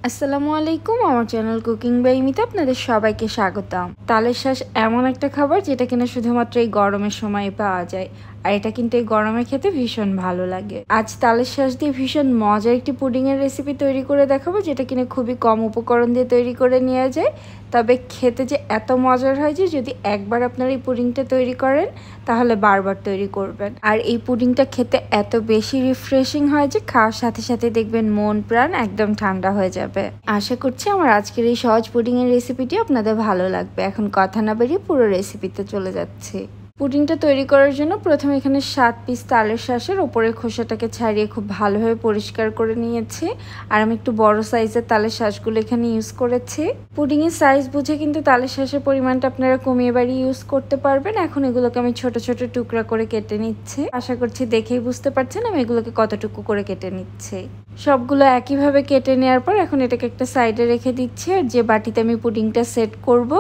আসসালামু আলাইকুম। আমার চ্যানেল কুকিং বাই মিতা আপনাদের সবাইকে স্বাগতম। তালের শাঁস এমন একটা খাবার যেটা কিনা শুধুমাত্র এই গরমের সময় পাওয়া যায়, আর এটা কিন্তু এই গরমে খেতে ভীষণ ভালো লাগে। আজ তালের শাঁস দিয়ে ভীষণ মজার একটি পুডিংয়ের রেসিপি তৈরি করে দেখাবো, যেটা কিনা খুবই কম উপকরণ দিয়ে তৈরি করে নেওয়া যায়, তবে খেতে যে এত মজার হয় যে যদি একবার আপনারা এই পুডিংটা তৈরি করেন তাহলে বারবার তৈরি করবেন। আর এই পুডিংটা খেতে এত বেশি রিফ্রেশিং হয় যে খাওয়ার সাথে সাথে দেখবেন মন প্রাণ একদম ঠান্ডা হয়ে যাবে। আশা করছি আমার আজকের এই সহজ পুডিংয়ের রেসিপিটি আপনাদের ভালো লাগবে। এখন কথা না বেরিয়ে পুরো রেসিপিতে চলে যাচ্ছি। পুডিংটা তৈরি করার জন্য প্রথমে এখানে 7 পিস তালের শাঁসের ওপরের খোসাটাকে ছাড়িয়ে খুব ভালোভাবে পরিষ্কার করে নিয়েছি। আর আমি একটু বড় সাইজের তালের শাঁসগুলো এখানে ইউজ করেছি। পুডিংয়ের সাইজ বুঝে কিন্তু তালের শাঁসের পরিমাণটা আপনারা কমিয়ে বাড়িয়ে ইউজ করতে পারবেন। এখন এগুলোকে আমি ছোট ছোট টুকরা করে কেটে নিচ্ছি। আশা করছি দেখেই বুঝতে পারছেন আমি এগুলোকে কতটুকু করে কেটে নিচ্ছি। সবগুলো একইভাবে কেটে নেওয়ার পর এখন এটাকে একটা সাইডে রেখে দিচ্ছি। আর যে বাটিতে আমি পুডিংটা সেট করব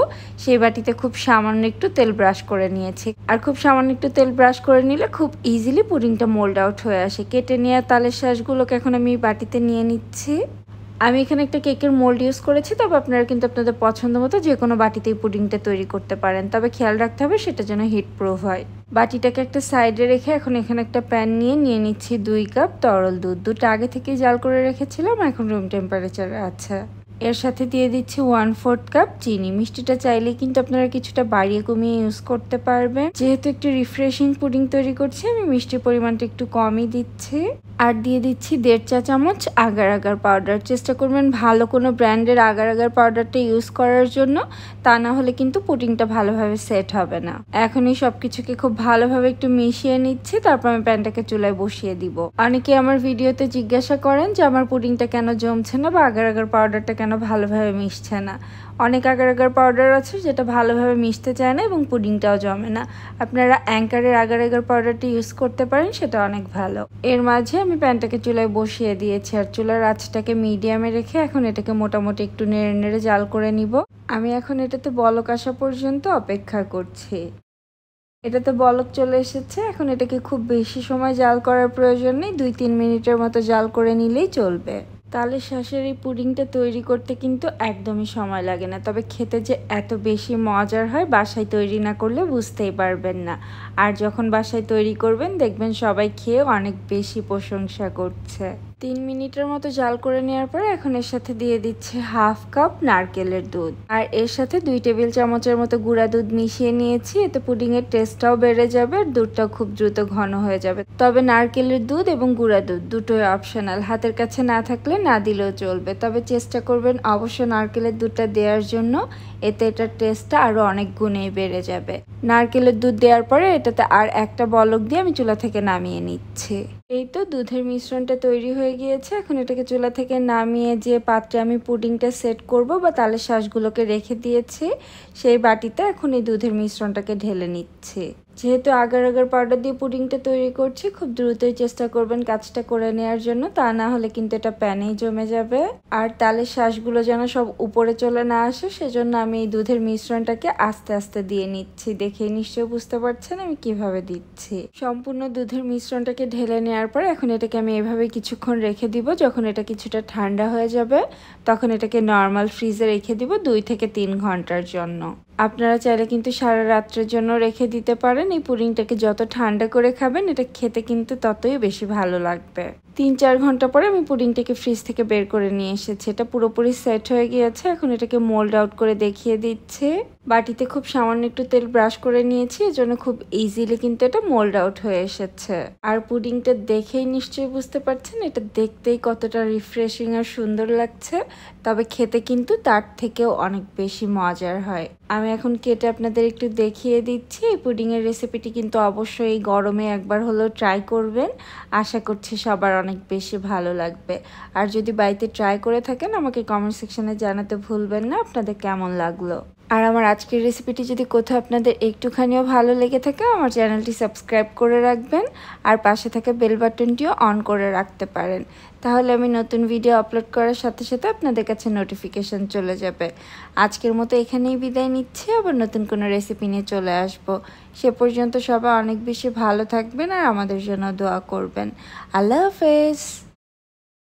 সেই বাটিতে খুব সামান্য একটু তেল ব্রাশ করে নিয়েছি। আর খুব সামান্য একটু তেল ব্রাশ করে নিলে খুব ইজিলি পুডিংটা মোল্ড আউট হয়ে আসে। কেটে নেওয়া তালের শাঁসগুলোকে এখন আমি বাটিতে নিয়ে নিচ্ছি। আমি এখানে একটা কেকের মোল্ড ইউজ করেছি, তবে আপনারা কিন্তু আপনাদের পছন্দ মতো যে কোনো বাটিতেই পুডিংটা তৈরি করতে পারেন, তবে খেয়াল রাখতে হবে সেটা যেন হিট প্রুফ হয়। বাটিটাকে একটা সাইডে রেখে এখন এখানে একটা প্যান নিয়ে নিচ্ছি 2 কাপ তরল দুধ। দুধটা আগে থেকেই জাল করে রেখেছিলাম, এখন রুম টেম্পারেচারে আছে। এর সাথে দিয়ে দিচ্ছি 1/4 কাপ চিনি। মিষ্টিটা চাইলে কিন্তু আপনারা কিছুটা বাড়িয়ে কমিয়ে ইউজ করতে পারবেন। যেহেতু একটু রিফ্রেশিং পুডিং তৈরি করছি আমি মিষ্টির পরিমাণটা একটু কমই দিচ্ছি। আর দিয়ে দিচ্ছি 1.5 চা চামচ আগার আগার পাউডার। চেষ্টা করবেন ভালো কোনো ব্র্যান্ডের আগার আগার পাউডারটা ইউজ করার জন্য, তা না হলে কিন্তু পুডিংটা ভালোভাবে সেট হবে না। এখন এই সবকিছুকে খুব ভালোভাবে একটু মিশিয়ে নিচ্ছি, তারপর আমি প্যানটাকে চুলায় বসিয়ে দিব। অনেকে আমার ভিডিওতে জিজ্ঞাসা করেন যে আমার পুডিংটা কেন জমছে না বা আগার আগার পাউডারটা কেন ভালোভাবে মিশছে না। অনেক আগার আগার পাউডার আছে যেটা ভালোভাবে মিশতে চায় না এবং পুডিংটাও জমে না। আপনারা অ্যাঙ্কারের আগার আগার পাউডারটা ইউজ করতে পারেন, সেটা অনেক ভালো। এর মাঝে আমি প্যানটাকে চুলায় বসিয়ে দিয়েছি আর চুলার আঁচটাকে মিডিয়ামে রেখে এখন এটাকে মোটামুটি একটু নেড়ে নেড়ে জাল করে নিব। আমি এখন এটাতে বলক আসা পর্যন্ত অপেক্ষা করছি। এটাতে বলক চলে এসেছে। এখন এটাকে খুব বেশি সময় জাল করার প্রয়োজন নেই, 2-3 মিনিটের মতো জাল করে নিলেই চলবে। তালের শাঁসের এই পুডিংটা তৈরি করতে কিন্তু একদমই সময় লাগে না, তবে খেতে যে এত বেশি মজার হয় বাসায় তৈরি না করলে বুঝতেই পারবেন না। আর যখন বাসায় তৈরি করবেন দেখবেন সবাই খেয়ে অনেক বেশি প্রশংসা করছে। 3 মিনিটের মতো জাল করে নেওয়ার পরে এখন এর সাথে দিয়ে দিচ্ছে 1/2 কাপ নারকেলের দুধ। আর এর সাথে 2 টেবিল চামচের মতো গুঁড়া দুধ মিশিয়ে নিয়েছি। এতে পুডিংয়ের টেস্টটাও বেড়ে যাবে আর দুধটাও খুব দ্রুত ঘন হয়ে যাবে। তবে নারকেলের দুধ এবং গুঁড়া দুধ দুটোই অপশনাল, হাতের কাছে না থাকলে না দিলেও চলবে, তবে চেষ্টা করবেন অবশ্য নারকেলের দুধটা দেওয়ার জন্য, এতে এটার টেস্টটা আরও অনেক গুণেই বেড়ে যাবে। নারকেলের দুধ দেওয়ার পরে এটাতে আর একটা বলক দিয়ে আমি চুলা থেকে নামিয়ে নিচ্ছি। এই তো দুধের মিশ্রণটা তৈরি হয়ে গিয়েছে। এখন এটাকে চুলা থেকে নামিয়ে যে পাত্রে আমি পুডিংটা সেট করব বা তালের শাঁসগুলোকে রেখে দিয়েছি সেই বাটিতে এখন এই দুধের মিশ্রণটাকে ঢেলে নিচ্ছি। যেহেতু আগার আগার পাউডার দিয়ে পুডিংটা তৈরি করছি, খুব দ্রুতই চেষ্টা করবেন কাজটা করে নেওয়ার জন্য, তা না হলে কিন্তু এটা প্যানেই জমে যাবে। আর তালের শাঁসগুলো যেন সব উপরে চলে না আসে সেজন্য আমি এই দুধের মিশ্রণটাকে আস্তে আস্তে দিয়ে নিচ্ছি। দেখেই নিশ্চয়ই বুঝতে পারছেন আমি কিভাবে দিচ্ছি। সম্পূর্ণ দুধের মিশ্রণটাকে ঢেলে নেওয়ার পর এখন এটাকে আমি এভাবে কিছুক্ষণ রেখে দিব। যখন এটা কিছুটা ঠান্ডা হয়ে যাবে তখন এটাকে নর্মাল ফ্রিজে রেখে দিব 2 থেকে 3 ঘন্টার জন্য। আপনারা চাইলে কিন্তু সারা রাত্রের জন্য রেখে দিতে পারেন। এই পুডিংটাকে যত ঠান্ডা করে খাবেন এটা খেতে কিন্তু ততই বেশি ভালো লাগবে। 3-4 ঘন্টা পরে আমি পুডিংটাকে ফ্রিজ থেকে বের করে নিয়ে এসেছি। এটা পুরোপুরি সেট হয়ে গিয়েছে। এখন এটাকে মোল্ড আউট করে দেখিয়ে দিচ্ছে। বাটিতে খুব সামান্য একটু তেল ব্রাশ করে নিয়েছি, এজন্য খুব ইজিলি কিন্তু এটা মোল্ড আউট হয়ে এসেছে। আর পুডিংটা দেখেই নিশ্চয়ই বুঝতে পারছেন এটা দেখতেই কতটা রিফ্রেশিং আর সুন্দর লাগছে, তবে খেতে কিন্তু তার থেকেও অনেক বেশি মজার হয়। আমি এখন কেটে আপনাদের একটু দেখিয়ে দিচ্ছি। এই পুডিংয়ের রেসিপিটি কিন্তু অবশ্যই এই গরমে একবার হলেও ট্রাই করবেন। আশা করছি সবার অনেক বেশি ভালো লাগবে। আর যদি বাড়িতে ট্রাই করে থাকেন আমাকে কমেন্ট সেকশনে জানাতে ভুলবেন না আপনাদের কেমন লাগলো। আর আমার আজকের রেসিপিটি যদি কোথাও আপনাদের একটুখানিও ভালো লেগে থাকে আমার চ্যানেলটি সাবস্ক্রাইব করে রাখবেন আর পাশে থাকা বেল বাটনটিও অন করে রাখতে পারেন, তাহলে আমি নতুন ভিডিও আপলোড করার সাথে সাথে আপনাদের কাছে নোটিফিকেশন চলে যাবে। আজকের মতো এখানেই বিদায় নিচ্ছি, আবার নতুন কোনো রেসিপি নিয়ে চলে আসব। সে পর্যন্ত সবাই অনেক বেশি ভালো থাকবেন আর আমাদের জন্য দোয়া করবেন। আল্লাহ হাফেজ।